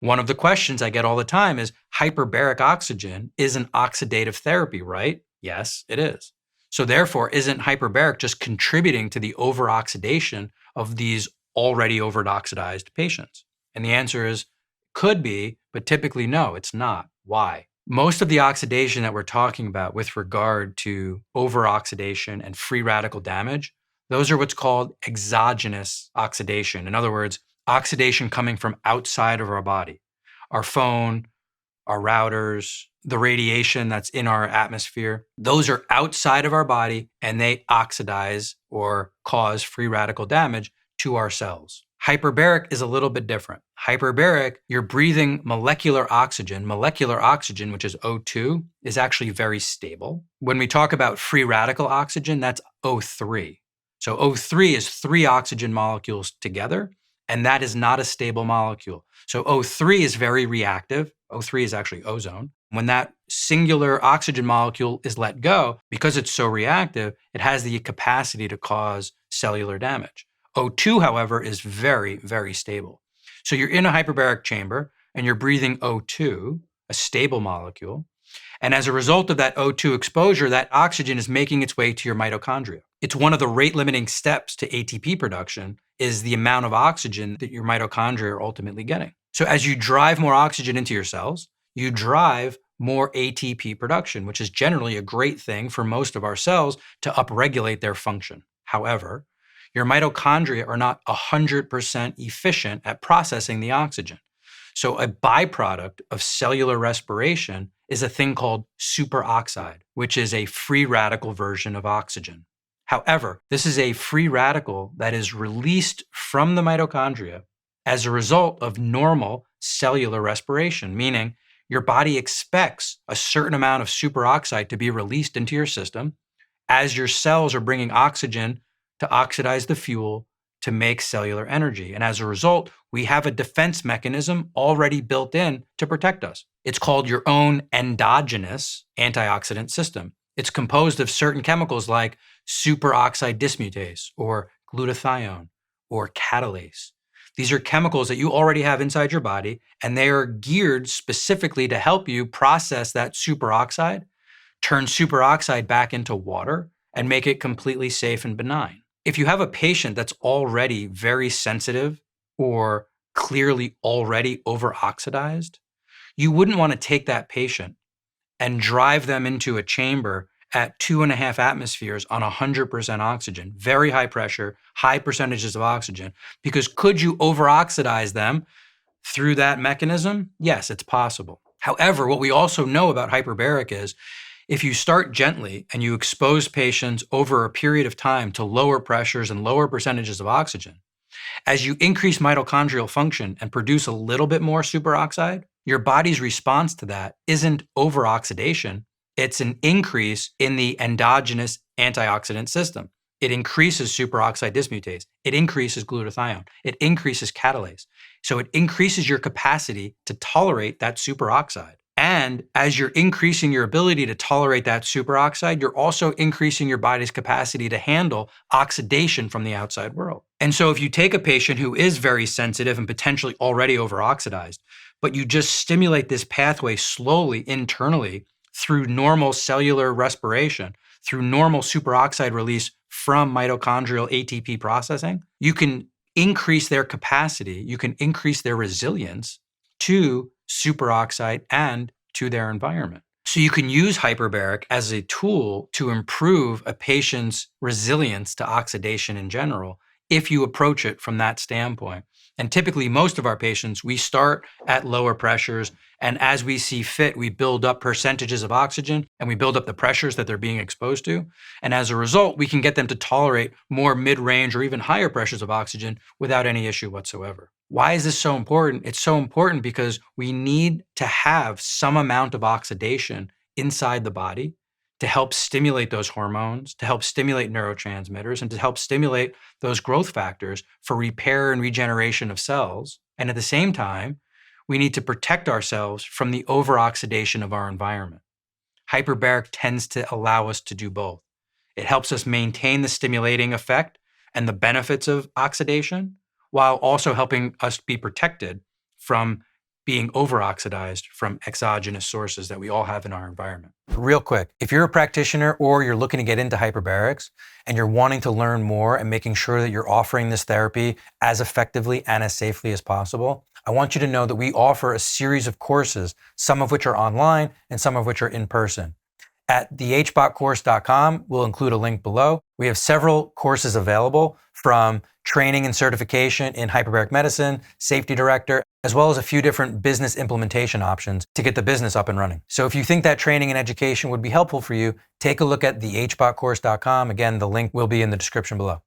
One of the questions I get all the time is hyperbaric oxygen is an oxidative therapy, right? Yes, it is. So therefore, isn't hyperbaric just contributing to the overoxidation of these already overoxidized patients? And the answer is could be, but typically no, it's not. Why? Most of the oxidation that we're talking about with regard to overoxidation and free radical damage, those are what's called exogenous oxidation. In other words, oxidation coming from outside of our body, our phone, our routers, the radiation that's in our atmosphere. Those are outside of our body and they oxidize or cause free radical damage to our cells. Hyperbaric is a little bit different. Hyperbaric, you're breathing molecular oxygen. Molecular oxygen, which is O2, is actually very stable. When we talk about free radical oxygen, that's O3. So O3 is 3 oxygen molecules together, and that is not a stable molecule. So O3 is very reactive. O3 is actually ozone. When that singular oxygen molecule is let go, because it's so reactive, it has the capacity to cause cellular damage. O2, however, is very, very stable. So you're in a hyperbaric chamber and you're breathing O2, a stable molecule. And as a result of that O2 exposure, that oxygen is making its way to your mitochondria. It's one of the rate limiting steps to ATP production is the amount of oxygen that your mitochondria are ultimately getting. So as you drive more oxygen into your cells, you drive more ATP production, which is generally a great thing for most of our cells to upregulate their function. However, your mitochondria are not 100% efficient at processing the oxygen. So a byproduct of cellular respiration is a thing called superoxide, which is a free radical version of oxygen. However, this is a free radical that is released from the mitochondria as a result of normal cellular respiration, meaning your body expects a certain amount of superoxide to be released into your system as your cells are bringing oxygen to oxidize the fuel to make cellular energy. And as a result, we have a defense mechanism already built in to protect us. It's called your own endogenous antioxidant system. It's composed of certain chemicals like superoxide dismutase or glutathione or catalase. These are chemicals that you already have inside your body, and they are geared specifically to help you process that superoxide, turn superoxide back into water, and make it completely safe and benign. If you have a patient that's already very sensitive or clearly already overoxidized, you wouldn't want to take that patient and drive them into a chamber at 2.5 atmospheres on 100% oxygen, very high pressure, high percentages of oxygen, because could you overoxidize them through that mechanism? Yes, it's possible. However, what we also know about hyperbaric is if you start gently and you expose patients over a period of time to lower pressures and lower percentages of oxygen, as you increase mitochondrial function and produce a little bit more superoxide, your body's response to that isn't overoxidation, it's an increase in the endogenous antioxidant system. It increases superoxide dismutase. It increases glutathione. It increases catalase. So it increases your capacity to tolerate that superoxide. And as you're increasing your ability to tolerate that superoxide, you're also increasing your body's capacity to handle oxidation from the outside world. And so if you take a patient who is very sensitive and potentially already overoxidized, but you just stimulate this pathway slowly internally through normal cellular respiration, through normal superoxide release from mitochondrial ATP processing, you can increase their capacity, you can increase their resilience to superoxide and to their environment. So you can use hyperbaric as a tool to improve a patient's resilience to oxidation in general if you approach it from that standpoint. And typically most of our patients, we start at lower pressures, and as we see fit, we build up percentages of oxygen and we build up the pressures that they're being exposed to. And as a result, we can get them to tolerate more mid-range or even higher pressures of oxygen without any issue whatsoever. Why is this so important? It's so important because we need to have some amount of oxidation inside the body to help stimulate those hormones, to help stimulate neurotransmitters, and to help stimulate those growth factors for repair and regeneration of cells. And at the same time, we need to protect ourselves from the overoxidation of our environment. Hyperbaric tends to allow us to do both. It helps us maintain the stimulating effect and the benefits of oxidation, while also helping us be protected from being over-oxidized from exogenous sources that we all have in our environment. Real quick, if you're a practitioner or you're looking to get into hyperbarics and you're wanting to learn more and making sure that you're offering this therapy as effectively and as safely as possible, I want you to know that we offer a series of courses, some of which are online and some of which are in person. At thehbotcourse.com, we'll include a link below. We have several courses available, from training and certification in hyperbaric medicine, safety director, as well as a few different business implementation options to get the business up and running. So if you think that training and education would be helpful for you, take a look at thehbotcourse.com. Again, the link will be in the description below.